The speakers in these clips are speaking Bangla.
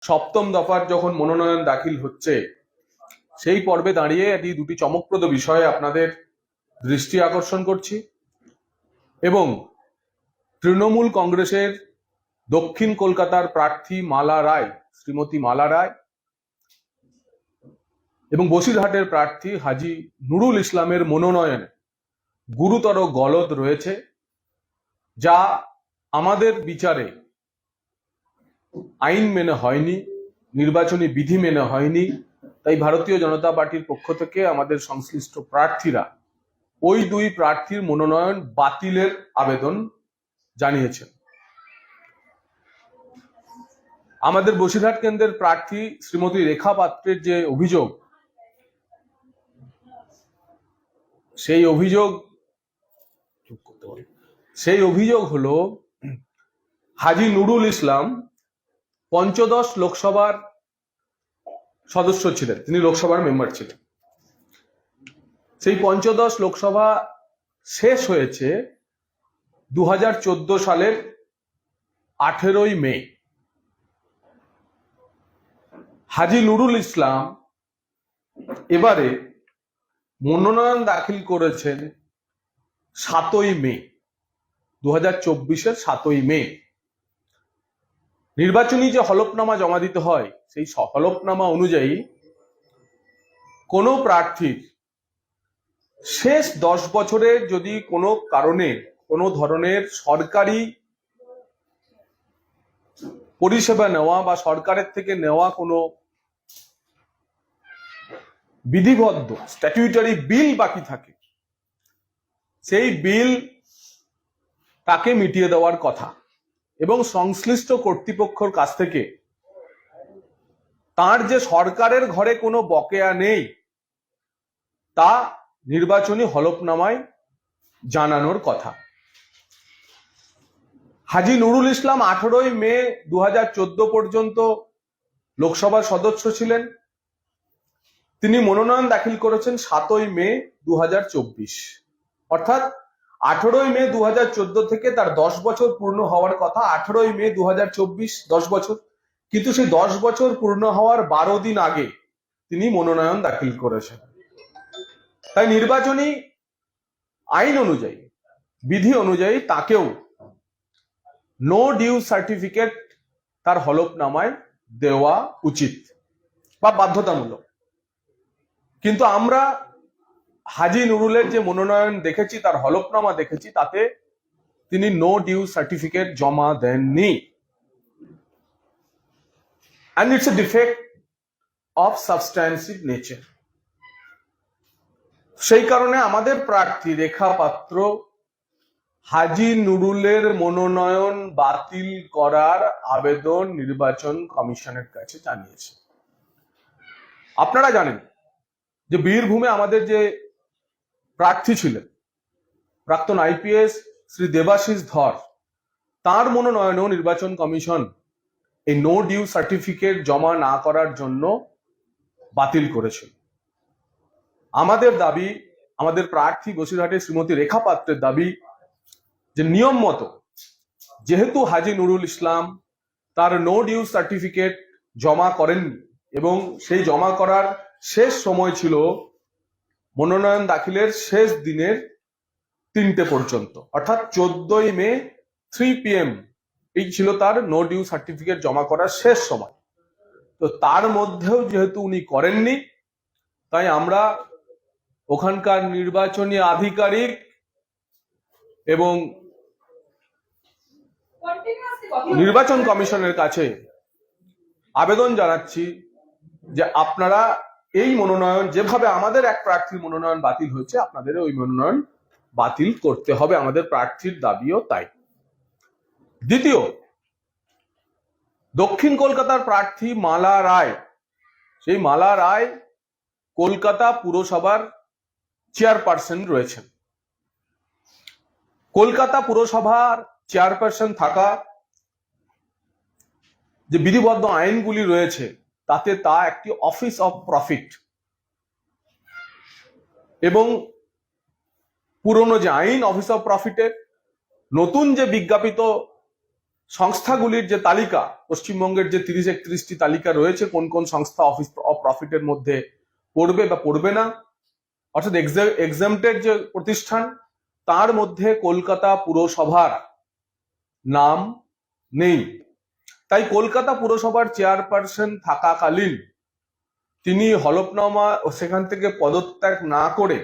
সপ্তম দফার যখন মনোনয়ন দাখিল হচ্ছে সেই পর্বে দাঁড়িয়ে এই দুটি চমকপ্রদ বিষয়ে আপনাদের দৃষ্টি আকর্ষণ করছি। এবং তৃণমূল কংগ্রেসের দক্ষিণ কলকাতার প্রার্থী মালা রায়, শ্রীমতী মালা রায়, এবং বসিরহাটের প্রার্থী হাজী নুরুল ইসলামের মনোনয়নে গুরুতর গলদ রয়েছে, যা আমাদের বিচারে আইন মেনে হয়নি, নির্বাচনী বিধি মেনে হয়নি। তাই ভারতীয় জনতা পার্টির পক্ষ থেকে আমাদের সংশ্লিষ্ট প্রার্থীরা ওই দুই প্রার্থীর মনোনয়ন বাতিলের আবেদন জানিয়েছেন। আমাদের বসিরহাট কেন্দ্রের প্রার্থী শ্রীমতী রেখা পাত্রের যে অভিযোগ, সেই অভিযোগ হলো হাজী নুরুল ইসলাম পঞ্চদশ লোকসভার সদস্য ছিলেন, তিনি লোকসভার মেম্বার ছিলেন। সেই পঞ্চদশ লোকসভা শেষ হয়েছে 2014 সালের 18ই মে। হাজী নুরুল ইসলাম এবারে মনোনয়ন দাখিল করেছেন 7ই মে, 2024-এর 7ই মে। নির্বাচনী যে হলফনামা জমা দিতে হয়, সেই হলফনামা অনুযায়ী কোনো প্রার্থীর শেষ 10 বছরে যদি কোনো কারণে কোনো ধরনের সরকারি পরিষেবা নেওয়া বা সরকারের থেকে নেওয়া কোনো বিধিবদ্ধ স্ট্যাটিউটারি বিল বাকি থাকে, সেই বিল তাকে মিটিয়ে দেওয়ার কথা এবং সংশ্লিষ্ট কর্তৃপক্ষের কাছ থেকে তার যে সরকারের ঘরে কোনো বকেয়া নেই তা নির্বাচনী হলফনামায় জানানোর কথা। হাজী নুরুল ইসলাম 18ই মে 2014 পর্যন্ত লোকসভার সদস্য ছিলেন। তিনি মনোনয়ন দাখিল করেছেন 7ই মে 2024, অর্থাৎ 18ই মে 2014 থেকে তার 10 বছর পূর্ণ হওয়ার কথা। 18ই মে 2024 10 বছর, কিন্তু সেই 10 বছর পূর্ণ হওয়ার 12 দিন আগে তিনি মনোনয়ন দাখিল করেছেন। তাই নির্বাচনী আইন অনুযায়ী, বিধি অনুযায়ী তাকেও নো ডিউ সার্টিফিকেট তার হলফনামায় দেওয়া উচিত বা বাধ্যতামূলক। কিন্তু আমরা হাজী নুরুলের যে মনোনয়ন দেখেছি, তার হলফনামা দেখেছি, তাতে তিনি নো ডিউ সার্টিফিকেট জমা দেননি। and it's a defect of substantive nature. সেই কারণে আমাদের প্রার্থী রেখা পাত্র হাজী নুরুলের মনোনয়ন বাতিল করার আবেদন নির্বাচন কমিশনের কাছে জানিয়েছে। আপনারা জানেন যে বীরভূমে আমাদের যে প্রার্থী ছিলেন প্রাক্তন আইপিএস শ্রী দেবাশিস ধর, তার মনোনয়নও নির্বাচন কমিশন এই নো ডিউ সার্টিফিকেট জমা না করার জন্য বাতিল করেছিল। আমাদের দাবি, আমাদের প্রার্থী বসিরহাটের শ্রীমতী রেখা পাত্রের দাবি যে নিয়ম মতো যেহেতু হাজী নুরুল ইসলাম তার নো ডিউ সার্টিফিকেট জমা করেননি এবং সেই জমা করার শেষ সময় ছিল মনোনয়ন দাখিলের শেষ দিনের 3টে পর্যন্ত, অর্থাৎ 14ই মে 3 PM এই ছিল তার নো ডিউ সার্টিফিকেট জমা করার শেষ সময়। তো তার মধ্যেও যেহেতু উনি করেননি, তাই আমরা ওখানকার নির্বাচনী আধিকারিক এবং নির্বাচন কমিশনের কাছে আবেদন জানাচ্ছি যে আপনারা এই মনোনয়ন, যেভাবে আমাদের এক প্রার্থীর মনোনয়ন বাতিল হয়েছে, আপনাদের ওই মনোনয়ন বাতিল করতে হবে। আমাদের প্রার্থীর দাবিও তাই। দ্বিতীয়, দক্ষিণ কলকাতার প্রার্থী মালা রায়, সেই মালা রায় কলকাতা পুরসভার চেয়ারপারসন রয়েছেন। কলকাতা পুরসভার চেয়ারপারসন থাকা যে বিধিবদ্ধ আইনগুলি রয়েছে তাতে তা একটি অফিস অফ প্রফিট, এবং পুরনো যে আইন অফিস অফ প্রফিটের, নতুন যে বিজ্ঞাপিত সংস্থাগুলির যে তালিকা, পশ্চিমবঙ্গের যে 30-31টি তালিকা রয়েছে, কোন কোন সংস্থা অফিস অফ প্রফিটের মধ্যে পড়বে বা পড়বে না, অর্থাৎ এক্সামটেড যে প্রতিষ্ঠান, তার মধ্যে কলকাতা পুরসভার নাম নেই। তাই কলকাতা পুরসভার চেয়ারপারসন থাকাকালীন তিনি হলফনামা ও সেখান থেকে পদত্যাগ না করে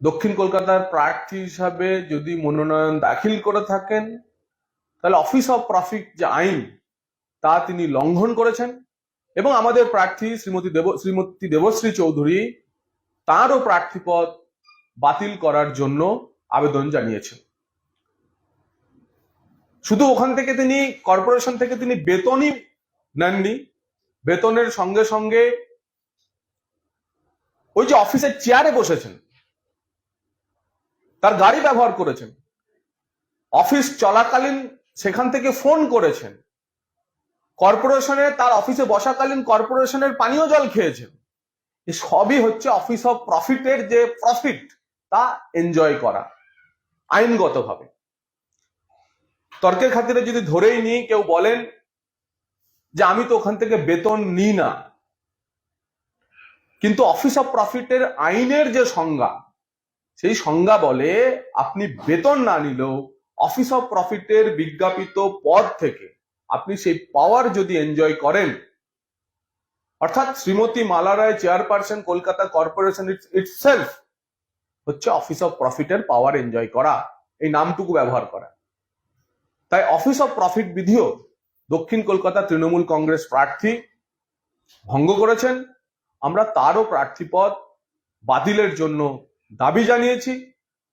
দক্ষিণ কলকাতার প্রার্থী হিসাবে যদি মনোনয়ন দাখিল করে থাকেন, তাহলে অফিস অফ প্রফিট যে আইন তা তিনি লঙ্ঘন করেছেন এবং আমাদের প্রার্থী শ্রীমতী দেবশ্রী চৌধুরী তারও প্রার্থীপদ বাতিল করার জন্য আবেদন জানিয়েছেন। শুধু ওখান থেকে তিনি, কর্পোরেশন থেকে তিনি বেতনই নেননি, বেতনের সঙ্গে সঙ্গে ওই যে অফিসের চেয়ারে বসেছেন, তার গাড়ি ব্যবহার করেছেন, অফিস চলাকালীন সেখান থেকে ফোন করেছেন, কর্পোরেশনে তার অফিসে বসাকালীন কর্পোরেশনের পানীয় জল খেয়েছেন। সবই হচ্ছে অফিস অফ প্রফিটের যে প্রফিট তা এনজয় করা আইনগতভাবে। তর্কের খাতিরে যদি ধরেই নিই, কেউ বলেন যে আমি তো ওখান থেকে বেতন নিই না, কিন্তু অফিস অফ প্রফিটের আইনের যে সংজ্ঞা, সেই সংজ্ঞা বলে আপনি বেতন না নিলেও অফিস অফ প্রফিটের বিজ্ঞাপিত পদ থেকে আপনি সেই পাওয়ার যদি এনজয় করেন, অর্থাৎ শ্রীমতী মালা রায় চেয়ারপারসন কলকাতা কর্পোরেশন ইটসেলফ হচ্ছে অফিস অফ প্রফিটের পাওয়ার এনজয় করা, এই নামটুকু ব্যবহার করা। তাই অফিস অফ প্রফিট বিধিও দক্ষিণ কলকাতা তৃণমূল কংগ্রেস প্রার্থী ভঙ্গ করেছেন। আমরা তারও প্রার্থীপদ বাতিলের জন্য দাবি জানিয়েছি,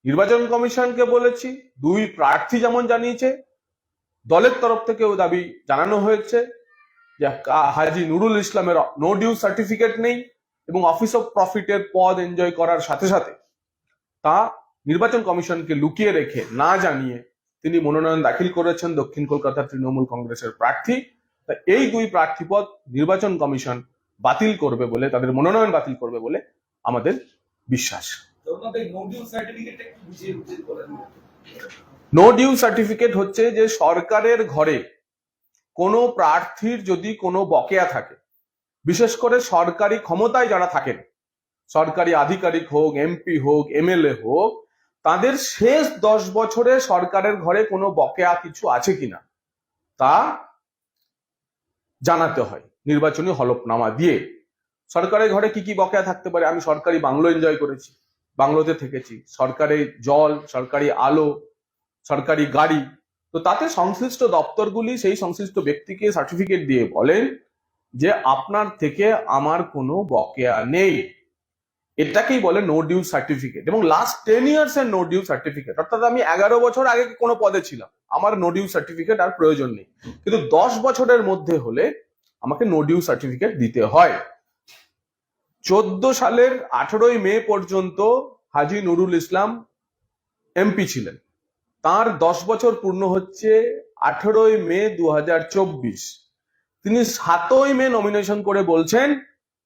নির্বাচন কমিশনকে বলেছি, দুই প্রার্থী যেমন জানিয়েছে, দলের তরফ থেকেও দাবি জানানো হয়েছে যে হাজী নুরুল ইসলামের নো ডিউ সার্টিফিকেট নেই এবং অফিস অফ প্রফিটের পদ এনজয় করার সাথে সাথে তা নির্বাচন কমিশনকে লুকিয়ে রেখে না জানিয়ে তিনি মনোনয়ন দাখিল করেছেন দক্ষিণ কলকাতা তৃণমূল কংগ্রেসের প্রার্থী। তাই এই দুই প্রার্থীপদ নির্বাচন কমিশন বাতিল করবে বলে, তাদের মনোনয়ন বাতিল করবে বলে আমাদের বিশ্বাস। নো ডিউ সার্টিফিকেট হচ্ছে যে সরকারের ঘরে কোনো প্রার্থীর যদি কোনো বকেয়া থাকে, বিশেষ করে সরকারি ক্ষমতায় যারা থাকেন, সরকারি আধিকারিক হোক, এমপি হোক, এমএলএ হোক, তাদের শেষ 10 বছরে সরকারের ঘরে কোনো বকেয়া কিছু আছে কিনা তা জানাতে হয় নির্বাচনী হলফনামা দিয়ে। সরকারের ঘরে কি কি বকেয়া থাকতে পারে? আমি সরকারি বাংলো এনজয় করেছি, বাংলোতে থেকেছি, সরকারি জল, সরকারি আলো, সরকারি গাড়ি, তো তাতে সংশ্লিষ্ট দপ্তরগুলি সেই সংশ্লিষ্ট ব্যক্তিকে সার্টিফিকেট দিয়ে বলেন যে আপনার থেকে আমার কোনো বকেয়া নেই। এটাকেই বলে নো ডিউ সার্টিফিকেট। এবং লাস্ট 10 ইয়ার্স এর নো ডিউ সার্টিফিকেট, অর্থাৎ আমি 11 বছর আগে কোনো পদে ছিলাম, আমার নো ডিউ সার্টিফিকেট আর প্রয়োজন নেই, কিন্তু 10 বছরের মধ্যে হলে আমাকে নো ডিউ সার্টিফিকেট দিতে হয়। 14 সালের 18ই মে পর্যন্ত হাজী নুরুল ইসলাম এমপি ছিলেন, তার 10 বছর পূর্ণ হচ্ছে 18ই মে 2024। তিনি 7ই মে নমিনেশন করে বলছেন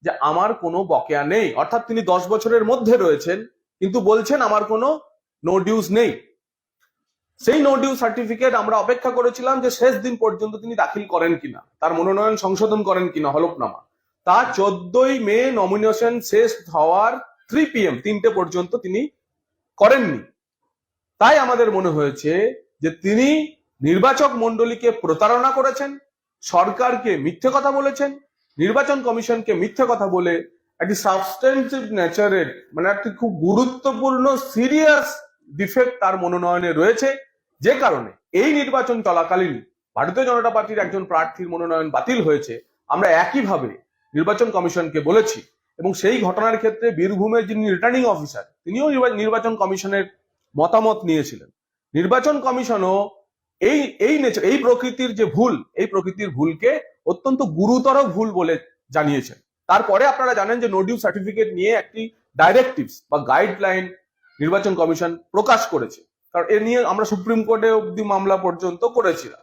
যে আমার কোনো বকেয়া নেই, অর্থাৎ তিনি 10 বছরের মধ্যে রয়েছেন কিন্তু বলছেন আমার কোনো নো ডিউস নেই। সেই নো ডিউ সার্টিফিকেট আমরা অপেক্ষা করেছিলাম যে শেষ দিন পর্যন্ত তিনি দাখিল করেন কিনা, তার মনোনয়ন সংশোধন করেন কিনা হলফনামা। তা 14ই মে নমিনেশন শেষ হওয়ার 3 PM 3টে পর্যন্ত তিনি করেননি। তাই আমাদের মনে হয়েছে যে তিনি নির্বাচক মণ্ডলীকে প্রতারণা করেছেন, সরকারকে মিথ্যে কথা বলেছেন, নির্বাচন কমিশনকে মিথ্যে কথা বলে একটি সাবস্টেন্সিভ নেচারের, মানে একটি খুব গুরুত্বপূর্ণ সিরিয়াস ডিফেক্ট তার মনোনয়নে রয়েছে, যে কারণে এই নির্বাচন চলাকালীন ভারতীয় জনতা পার্টির একজন প্রার্থীর মনোনয়ন বাতিল হয়েছে। আমরা একইভাবে নির্বাচন কমিশনকে বলেছি এবং সেই ঘটনার ক্ষেত্রে বীরভূমের যিনি রিটার্নিং অফিসার তিনিও নির্বাচন কমিশনের মতামত নিয়েছিলেন। নির্বাচন কমিশনও এই প্রকৃতির যে ভুল, এই প্রকৃতির ভুলকে অত্যন্ত গুরুতর ভুল বলে জানিয়েছেন। তারপরে আপনারা জানেন যে নো ডিউ সার্টিফিকেট নিয়ে একটি ডাইরেক্টিভস বা গাইডলাইন নির্বাচন কমিশন প্রকাশ করেছে, কারণ এ নিয়ে আমরা সুপ্রিম কোর্টে অব্দি মামলা পর্যন্ত করেছিলাম।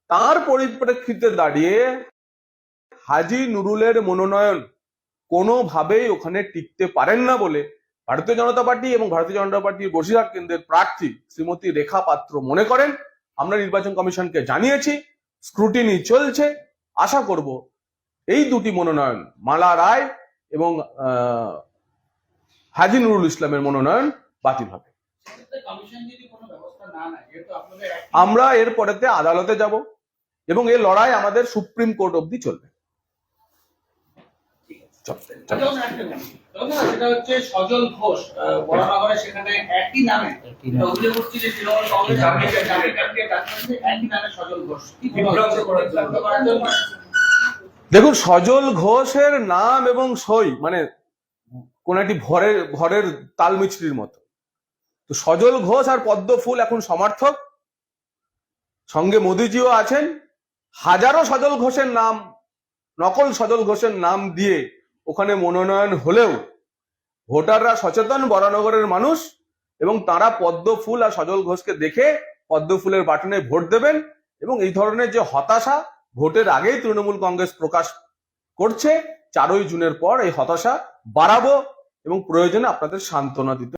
তার পরিপ্রেক্ষিতে দাঁড়িয়ে হাজী নুরুলের মনোনয়ন কোনোভাবেই ওখানে টিকতে পারেন না বলে ভারতীয় জনতা পার্টি এবং ভারতীয় জনতা পার্টির বসিরহাট কেন্দ্রের প্রার্থী শ্রীমতী রেখা পাত্র মনে করেন আমরা নির্বাচন কমিশনকে জানিয়েছি, স্ক্রুটিনি চলছে। আশা করব এই দুটি মনোনয়ন, মালা রায় এবং হাজী নুরুল ইসলামের মনোনয়ন বাতিল হবে। আমরা এর পরেতে আদালতে যাব এবং এই লড়াই আমাদের সুপ্রিম কোর্ট অবধি চলবে। সেটা হচ্ছে সজল ঘোষ বরানগরে, সেখানে একই নামে অভিযোগ করছে যে তৃণমূল কংগ্রেস একই নামে সজল ঘোষ। দেখুন, সজল ঘোষের নাম এবং সই মানে কোন একটি ঘরের তাল মিছরির মতো। তো সজল ঘোষ আর পদ্ম ফুল এখন সমর্থক, সঙ্গে মোদিজিও আছেন। হাজারো সজল ঘোষের নাম, নকল সজল ঘোষের নাম দিয়ে ওখানে মনোনয়ন হলেও ভোটাররা সচেতন, বরানগরের মানুষ, এবং তারা পদ্ম ফুল আর সজল ঘোষকে দেখে পদ্ম ফুলের বাটনে ভোট দেবেন। এবং এই ধরনের যে হতাশা ভোটের আগেই তৃণমূল কংগ্রেস প্রকাশ করছে, 4ই জুনের পর এই হতাশা বাড়াবো এবং প্রয়োজনে আপনাদের সান্ত্বনা দিতে